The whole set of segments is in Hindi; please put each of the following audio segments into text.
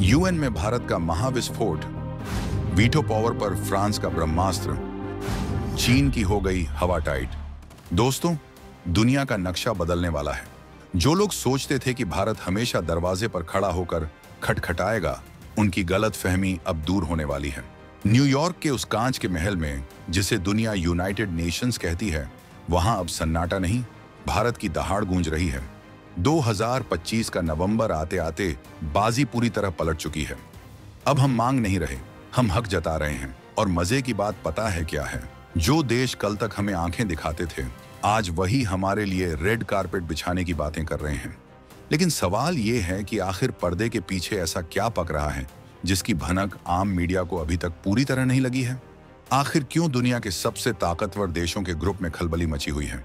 यूएन में भारत का महाविस्फोट, वीटो पावर पर फ्रांस का ब्रह्मास्त्र, चीन की हो गई हवा टाइट। दोस्तों, दुनिया का नक्शा बदलने वाला है। जो लोग सोचते थे कि भारत हमेशा दरवाजे पर खड़ा होकर खटखटाएगा, उनकी गलतफहमी अब दूर होने वाली है। न्यूयॉर्क के उस कांच के महल में, जिसे दुनिया यूनाइटेड नेशंस कहती है, वहां अब सन्नाटा नहीं, भारत की दहाड़ गूंज रही है। 2025 का नवंबर आते आते बाजी पूरी तरह पलट चुकी है। अब हम मांग नहीं रहे, हम हक जता रहे हैं। और मजे की बात पता है क्या है? जो देश कल तक हमें आंखें दिखाते थे, आज वही हमारे लिए रेड कारपेट बिछाने की बातें कर रहे हैं। लेकिन सवाल ये है कि आखिर पर्दे के पीछे ऐसा क्या पक रहा है जिसकी भनक आम मीडिया को अभी तक पूरी तरह नहीं लगी है? आखिर क्यों दुनिया के सबसे ताकतवर देशों के ग्रुप में खलबली मची हुई है?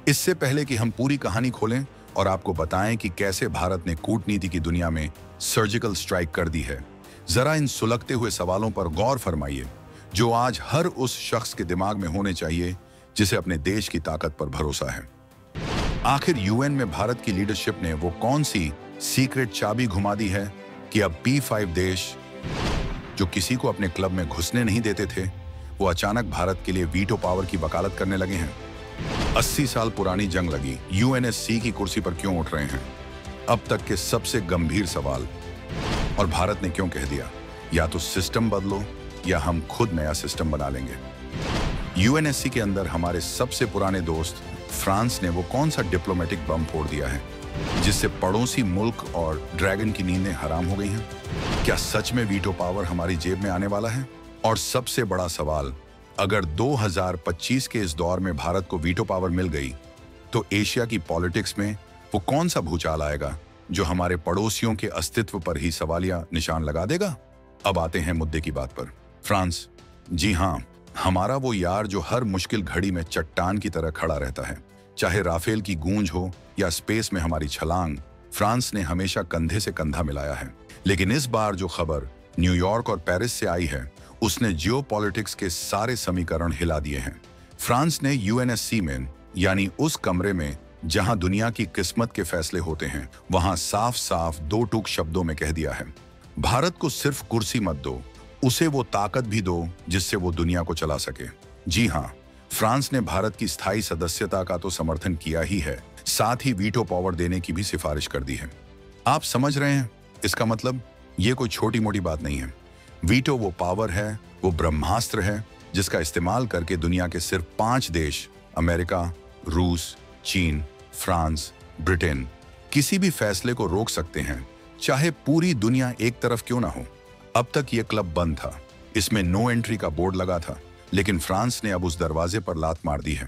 इससे पहले कि हम पूरी कहानी खोलें और आपको बताएं कि कैसे भारत ने कूटनीति की दुनिया में सर्जिकल स्ट्राइक कर दी है, जरा इन सुलगते हुए सवालों पर गौर फरमाइए, जो आज हर उस शख्स के दिमाग में होने चाहिए जिसे अपने देश की ताकत पर भरोसा है। आखिर यूएन में भारत की लीडरशिप ने वो कौन सी सीक्रेट चाबी घुमा दी है कि अब P5 देश, जो किसी को अपने क्लब में घुसने नहीं देते थे, वो अचानक भारत के लिए वीटो पावर की वकालत करने लगे हैं। 80 साल पुरानी जंग लगी UNSC की कुर्सी पर क्यों उठ रहे हैं? अब तक के सबसे गंभीर सवाल। और भारत ने क्यों कह दिया, या तो सिस्टम बदलो या हम खुद नया सिस्टम बना लेंगे। UNSC के अंदर हमारे सबसे पुराने दोस्त फ्रांस ने वो कौन सा डिप्लोमेटिक बम फोड़ दिया है जिससे पड़ोसी मुल्क और ड्रैगन की नींदें हराम हो गई हैं? क्या सच में वीटो पावर हमारी जेब में आने वाला है? और सबसे बड़ा सवाल, अगर 2025 के इस दौर में भारत को वीटो पावर मिल गई, तो एशिया की पॉलिटिक्स में वो कौन सा भूचाल आएगा जो हमारे पड़ोसियों के अस्तित्व पर ही सवालिया निशान लगा देगा? अब आते हैं मुद्दे की बात पर। फ्रांस, जी हाँ, हमारा वो यार जो हर मुश्किल घड़ी में चट्टान की तरह खड़ा रहता है। चाहे राफेल की गूंज हो या स्पेस में हमारी छलांग, फ्रांस ने हमेशा कंधे से कंधा मिलाया है। लेकिन इस बार जो खबर न्यूयॉर्क और पेरिस से आई है, उसने जियोपॉलिटिक्स के सारे समीकरण हिला दिए हैं। फ्रांस ने UNSC में, यानी उस कमरे में जहां दुनिया की किस्मत के फैसले होते हैं, वहां साफ साफ दो टूक शब्दों में कह दिया है, भारत को सिर्फ कुर्सी मत दो, उसे वो ताकत भी दो जिससे वो दुनिया को चला सके। जी हाँ, फ्रांस ने भारत की स्थायी सदस्यता का तो समर्थन किया ही है, साथ ही वीटो पावर देने की भी सिफारिश कर दी है। आप समझ रहे हैं, इसका मतलब ये कोई छोटी मोटी बात नहीं है। वीटो वो पावर है, वो ब्रह्मास्त्र है जिसका इस्तेमाल करके दुनिया के सिर्फ 5 देश, अमेरिका, रूस, चीन, फ्रांस, ब्रिटेन, किसी भी फैसले को रोक सकते हैं, चाहे पूरी दुनिया एक तरफ क्यों ना हो। अब तक ये क्लब बंद था, इसमें नो एंट्री का बोर्ड लगा था, लेकिन फ्रांस ने अब उस दरवाजे पर लात मार दी है।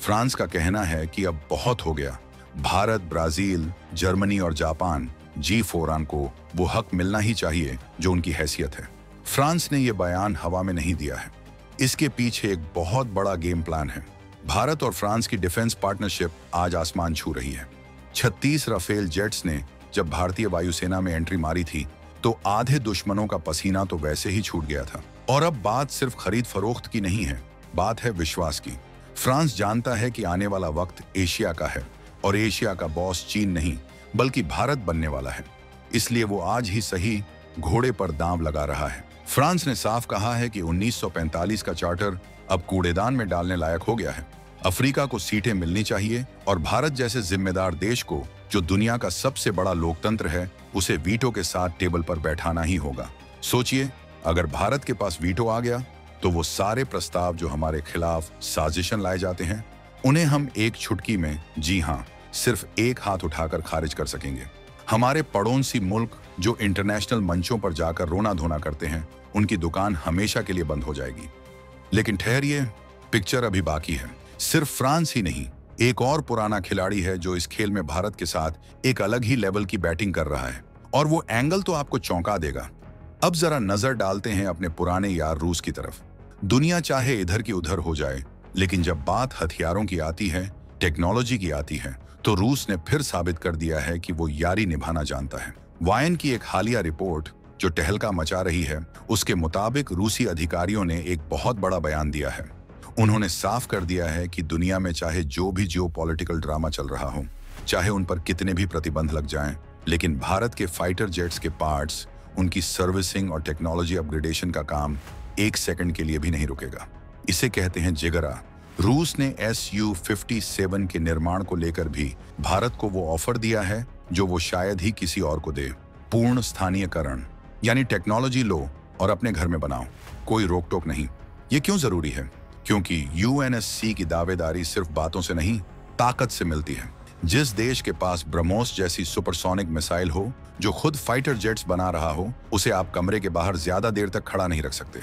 फ्रांस का कहना है कि अब बहुत हो गया, भारत, ब्राजील, जर्मनी और जापान G4 को वो हक मिलना ही चाहिए जो उनकी हैसियत है। फ्रांस ने यह बयान हवा में नहीं दिया है, इसके पीछे एक बहुत बड़ा गेम प्लान है। भारत और फ्रांस की डिफेंस पार्टनरशिप आज आसमान छू रही है। 36 राफेल जेट्स ने जब भारतीय वायुसेना में एंट्री मारी थी, तो आधे दुश्मनों का पसीना तो वैसे ही छूट गया था। और अब बात सिर्फ खरीद फरोख्त की नहीं है, बात है विश्वास की। फ्रांस जानता है कि आने वाला वक्त एशिया का है और एशिया का बॉस चीन नहीं बल्कि भारत बनने वाला है। इसलिए वो आज ही सही घोड़े पर दांव लगा रहा है। फ्रांस ने साफ कहा है कि 1945 का चार्टर अब कूड़ेदान में डालने लायक हो गया है। अफ्रीका को सीटें मिलनी चाहिए और भारत जैसे जिम्मेदार देश को, जो दुनिया का सबसे बड़ा लोकतंत्र है, उसे वीटो के साथ टेबल पर बैठाना ही होगा। सोचिए, अगर भारत के पास वीटो आ गया तो वो सारे प्रस्ताव जो हमारे खिलाफ साजिशन लाए जाते हैं, उन्हें हम एक छुटकी में, जी हाँ, सिर्फ एक हाथ उठाकर खारिज कर सकेंगे। हमारे पड़ोसी मुल्क जो इंटरनेशनल मंचों पर जाकर रोना धोना करते हैं, उनकी दुकान हमेशा के लिए बंद हो जाएगी। लेकिन ठहरिए, पिक्चर अभी बाकी है। सिर्फ फ्रांस ही नहीं, एक और पुराना खिलाड़ी है जो इस खेल में भारत के साथ एक अलग ही लेवल की बैटिंग कर रहा है, और वो एंगल तो आपको चौंका देगा। अब जरा नजर डालते हैं अपने पुराने यार रूस की तरफ। दुनिया चाहे इधर की उधर हो जाए, लेकिन जब बात हथियारों की आती है, टेक्नोलॉजी की आती है, तो रूस ने फिर साबित कर दिया है कि वो यारी निभाना जानता है। वायन की एक हालिया रिपोर्ट जो टहलका मचा रही है, उसके मुताबिक रूसी अधिकारियों ने एक बहुत बड़ा बयान दिया है। उन्होंने साफ कर दिया है कि दुनिया में चाहे जो भी जियोपॉलिटिकल ड्रामा चल रहा हो, चाहे उन पर कितने भी प्रतिबंध लग जाएं, लेकिन भारत के फाइटर जेट्स के पार्ट्स उनकी सर्विसिंग और टेक्नोलॉजी अपग्रेडेशन का काम 1 सेकंड के लिए भी नहीं रुकेगा। इसे कहते हैं जिगरा। रूस ने Su-57 के निर्माण को लेकर भी भारत को वो ऑफर दिया है जो वो शायद ही किसी और को दे। पूर्ण स्थानीयकरण, यानी टेक्नोलॉजी लो और अपने घर में बनाओ, कोई रोक टोक नहीं। ये क्यों जरूरी है? क्योंकि UNSC की दावेदारी सिर्फ बातों से नहीं, ताकत से मिलती है। जिस देश के पास ब्रह्मोस जैसी सुपरसोनिक मिसाइल हो, जो खुद फाइटर जेट्स बना रहा हो, उसे आप कमरे के बाहर ज्यादा देर तक खड़ा नहीं रख सकते।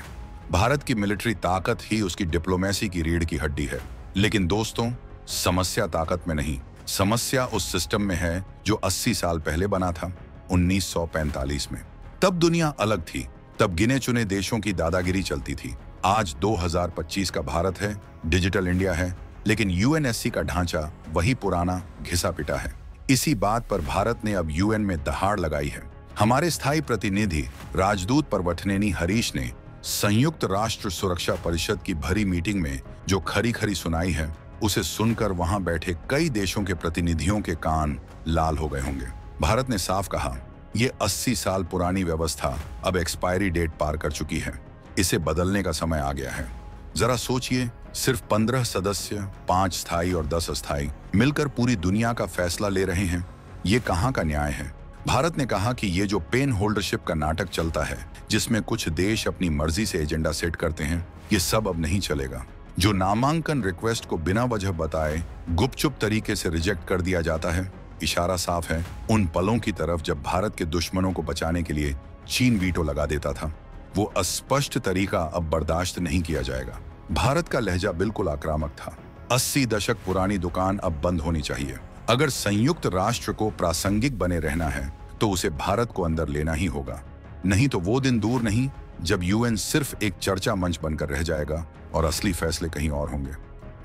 भारत की मिलिट्री ताकत ही उसकी डिप्लोमेसी की रीढ़ की हड्डी है। लेकिन दोस्तों, समस्या ताकत में नहीं, समस्या उस सिस्टम में है जो 80 साल पहले बना था, 1945 में। तब दुनिया अलग थी, तब गिने चुने देशों की दादागिरी चलती थी। आज 2025 का भारत है, डिजिटल इंडिया है, लेकिन UNSC का ढांचा वही पुराना घिसा पिटा है। इसी बात पर भारत ने अब UN में दहाड़ लगाई है। हमारे स्थायी प्रतिनिधि राजदूत परवठनेनी हरीश ने संयुक्त राष्ट्र सुरक्षा परिषद की भरी मीटिंग में जो खरी खरी सुनाई है, उसे सुनकर वहां बैठे कई देशों के प्रतिनिधियों के कान लाल हो गए होंगे। भारत ने साफ कहा, ये 80 साल पुरानी व्यवस्था अब एक्सपायरी डेट पार कर चुकी है, इसे बदलने का समय आ गया है। जरा सोचिए, सिर्फ 15 सदस्य, 5 स्थायी और 10 अस्थायी मिलकर पूरी दुनिया का फैसला ले रहे हैं। ये कहाँ का न्याय है? भारत ने कहा कि ये जो पेन होल्डरशिप का नाटक चलता है, जिसमें कुछ देश अपनी मर्जी से एजेंडा सेट करते हैं, ये सब अब नहीं चलेगा। जो नामांकन रिक्वेस्ट को बिना वजह बताए गुपचुप तरीके से रिजेक्ट कर दिया जाता है, इशारा साफ है उन पलों की तरफ जब भारत के दुश्मनों को बचाने के लिए चीन वीटो लगा देता था। वो अस्पष्ट तरीका अब बर्दाश्त नहीं किया जाएगा। भारत का लहजा बिल्कुल आक्रामक था। 80 दशक पुरानी दुकान अब बंद होनी चाहिए। अगर संयुक्त राष्ट्र को प्रासंगिक बने रहना है तो उसे भारत को अंदर लेना ही होगा। नहीं तो वो दिन दूर नहीं जब UN सिर्फ एक चर्चा मंच बनकर रह जाएगा और असली फैसले कहीं और होंगे।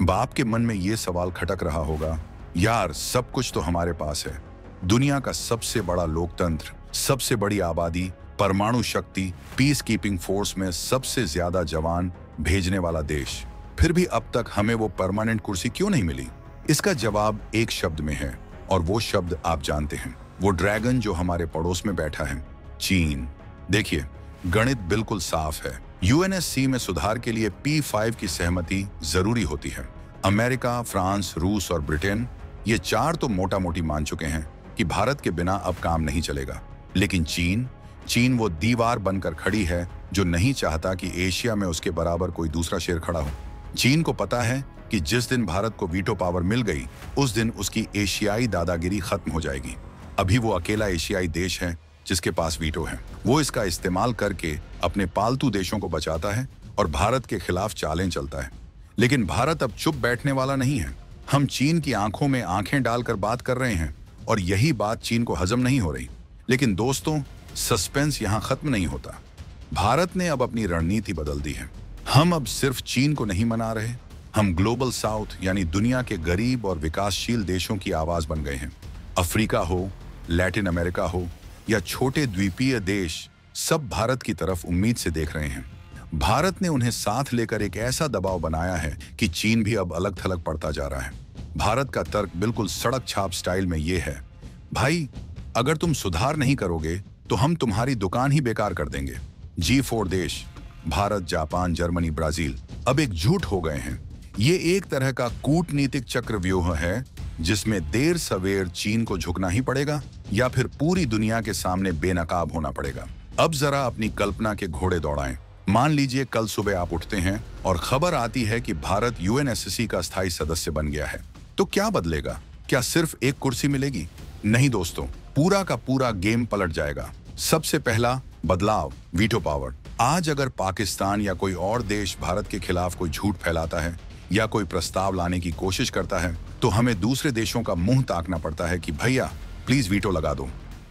बाप के मन में ये सवाल खटक रहा होगा, यार सब कुछ तो हमारे पास है, दुनिया का सबसे बड़ा लोकतंत्र, सबसे बड़ी आबादी, परमाणु शक्ति, पीस कीपिंग फोर्स में सबसे ज्यादा जवान भेजने वाला देश, फिर भी अब तक हमें वो परमानेंट कुर्सी क्यों नहीं मिली? इसका जवाब एक शब्द में है, और वो शब्द आप जानते हैं, वो ड्रैगन जो हमारे पड़ोस में बैठा है, चीन। देखिए, गणित बिल्कुल साफ है। UNSC में सुधार के लिए P5 की सहमति जरूरी होती है। अमेरिका, फ्रांस, रूस और ब्रिटेन, ये 4 तो मोटा मोटी मान चुके हैं कि भारत के बिना अब काम नहीं चलेगा। लेकिन चीन वो दीवार बनकर खड़ी है जो नहीं चाहता कि एशिया में उसके बराबर कोई दूसरा शेर खड़ा हो। चीन को पता है कि जिस दिन भारत को वीटो पावर मिल गई, उस दिन उसकी एशियाई दादागिरी खत्म हो जाएगी। अभी वो अकेला एशियाई देश है जिसके पास वीटो है। वो इसका इस्तेमाल करके अपने पालतू देशों को बचाता है और भारत के खिलाफ चालें चलता है। लेकिन भारत अब चुप बैठने वाला नहीं है। हम चीन की आंखों में आंखें डालकर बात कर रहे हैं और यही बात चीन को हजम नहीं हो रही। लेकिन दोस्तों, सस्पेंस यहां खत्म नहीं होता। भारत ने अब अपनी रणनीति बदल दी है। हम अब सिर्फ चीन को नहीं मना रहे, हम ग्लोबल साउथ यानी दुनिया के गरीब और विकासशील देशों की आवाज बन गए हैं। अफ्रीका हो, लैटिन अमेरिका हो या छोटे द्वीपीय देश, सब भारत की तरफ उम्मीद से देख रहे हैं। भारत ने उन्हें साथ लेकर एक ऐसा दबाव बनाया है कि चीन भी अब अलग थलग पड़ता जा रहा है। भारत का तर्क बिल्कुल सड़क छाप स्टाइल में ये है, भाई अगर तुम सुधार नहीं करोगे तो हम तुम्हारी दुकान ही बेकार कर देंगे। G4 देश, भारत, जापान, जर्मनी, ब्राजील, अब एकजुट हो गए हैं। ये एक तरह का कूटनीतिक चक्रव्यूह है जिसमें देर सवेर चीन को झुकना ही पड़ेगा या फिर पूरी दुनिया के सामने बेनकाब होना पड़ेगा। अब जरा अपनी कल्पना के घोड़े दौड़ाएं। मान लीजिए कल सुबह आप उठते हैं और खबर आती है कि भारत UNSC का स्थायी सदस्य बन गया है। तो क्या बदलेगा? क्या सिर्फ एक कुर्सी मिलेगी? नहीं दोस्तों, पूरा का पूरा गेम पलट जाएगा। सबसे पहला बदलाव, वीटो पावर। आज अगर पाकिस्तान या कोई और देश भारत के खिलाफ कोई झूठ फैलाता है या कोई प्रस्ताव लाने की कोशिश करता है तो हमें दूसरे देशों का मुंह ताकना पड़ता है कि भैया प्लीज वीटो लगा दो।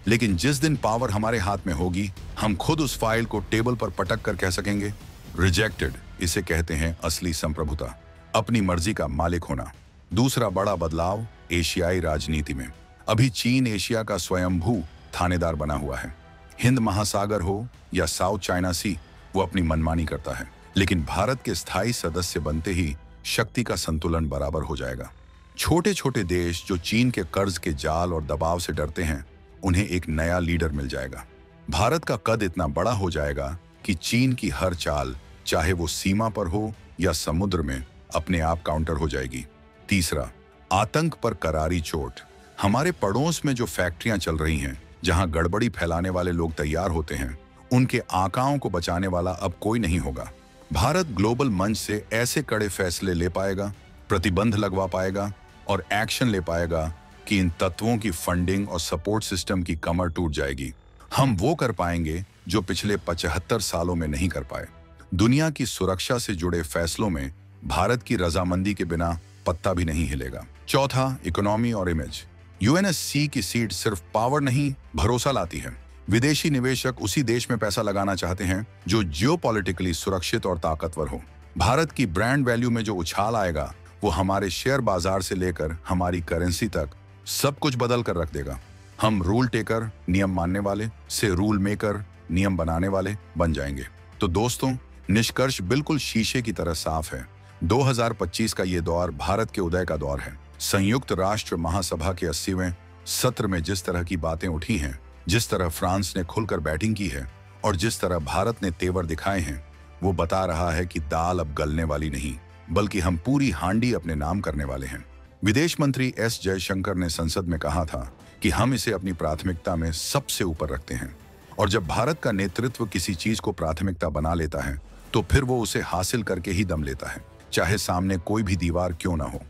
लेकिन जिस दिन पावर हमारे हाथ में होगी, हम खुद उस फाइल को टेबल पर पटक कर कह सकेंगे, रिजेक्टेड। इसे कहते हैं असली संप्रभुता, अपनी मर्जी का मालिक होना। दूसरा बड़ा बदलाव, एशियाई राजनीति में। अभी चीन एशिया का स्वयंभू थानेदार बना हुआ है। हिंद महासागर हो या साउथ चाइना सी, वो अपनी मनमानी करता है। लेकिन भारत के स्थायी सदस्य बनते ही शक्ति का संतुलन बराबर हो जाएगा। छोटे छोटे देश जो चीन के कर्ज के जाल और दबाव से डरते हैं, उन्हें एक नया लीडर मिल जाएगा। भारत का कद इतना बड़ा हो जाएगा कि चीन की हर चाल, चाहे वो सीमा पर हो या समुद्र में, अपने आप काउंटर हो जाएगी। तीसरा, आतंक पर करारी चोट। हमारे पड़ोस में जो फैक्ट्रियां चल रही हैं, जहां गड़बड़ी फैलाने वाले लोग तैयार होते हैं, उनके आकाओं को बचाने वाला अब कोई नहीं होगा। भारत ग्लोबल मंच से ऐसे कड़े फैसले ले पाएगा, प्रतिबंध लगवा पाएगा और एक्शन ले पाएगा कि इन तत्वों की फंडिंग और सपोर्ट सिस्टम की कमर टूट जाएगी। हम वो कर पाएंगे जो पिछले 75 सालों में नहीं कर पाए। दुनिया की सुरक्षा से जुड़े फैसलों में भारत की रजामंदी के बिना पत्ता भी नहीं हिलेगा। चौथा, इकोनॉमी और इमेज। यूएनएससी की सीट सिर्फ पावर नहीं, भरोसा लाती है। विदेशी निवेशक उसी देश में पैसा लगाना चाहते हैं जो जियोपॉलिटिकली सुरक्षित और ताकतवर हो। भारत की ब्रांड वैल्यू में जो उछाल आएगा, वो हमारे शेयर बाजार से लेकर हमारी करेंसी तक सब कुछ बदल कर रख देगा। हम रूल टेकर, नियम मानने वाले से रूल मेकर, नियम बनाने वाले बन जाएंगे। तो दोस्तों, निष्कर्ष बिल्कुल शीशे की तरह साफ है। 2025 का ये दौर भारत के उदय का दौर है। संयुक्त राष्ट्र महासभा के 80वें सत्र में जिस तरह की बातें उठी हैं, जिस तरह फ्रांस ने खुलकर बैटिंग की है और जिस तरह भारत ने तेवर दिखाए हैं, वो बता रहा है कि दाल अब गलने वाली नहीं, बल्कि हम पूरी हांडी अपने नाम करने वाले हैं। विदेश मंत्री एस जयशंकर ने संसद में कहा था कि हम इसे अपनी प्राथमिकता में सबसे ऊपर रखते हैं, और जब भारत का नेतृत्व किसी चीज को प्राथमिकता बना लेता है तो फिर वो उसे हासिल करके ही दम लेता है, चाहे सामने कोई भी दीवार क्यों ना हो।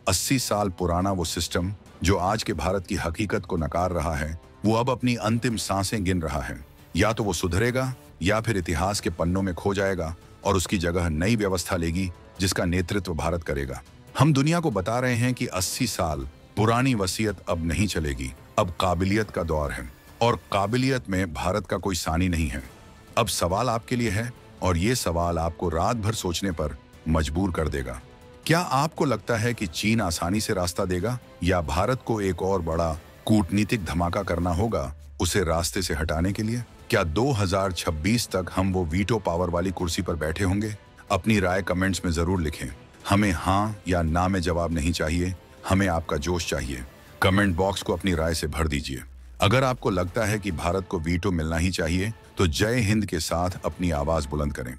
80 साल पुराना वो सिस्टम जो आज के भारत की हकीकत को नकार रहा है, वो अब अपनी अंतिम सांसें गिन रहा है। या तो वो सुधरेगा या फिर इतिहास के पन्नों में खो जाएगा और उसकी जगह नई व्यवस्था लेगी जिसका नेतृत्व भारत करेगा। हम दुनिया को बता रहे हैं कि 80 साल पुरानी वसीयत अब नहीं चलेगी, अब काबिलियत का दौर है, और काबिलियत में भारत का कोई सानी नहीं है। अब सवाल आपके लिए है, और ये सवाल आपको रात भर सोचने पर मजबूर कर देगा। क्या आपको लगता है कि चीन आसानी से रास्ता देगा, या भारत को एक और बड़ा कूटनीतिक धमाका करना होगा उसे रास्ते से हटाने के लिए? क्या 2026 तक हम वो वीटो पावर वाली कुर्सी पर बैठे होंगे? अपनी राय कमेंट्स में जरूर लिखें। हमें हाँ या ना में जवाब नहीं चाहिए, हमें आपका जोश चाहिए। कमेंट बॉक्स को अपनी राय से भर दीजिए। अगर आपको लगता है कि भारत को वीटो मिलना ही चाहिए, तो जय हिंद के साथ अपनी आवाज बुलंद करें।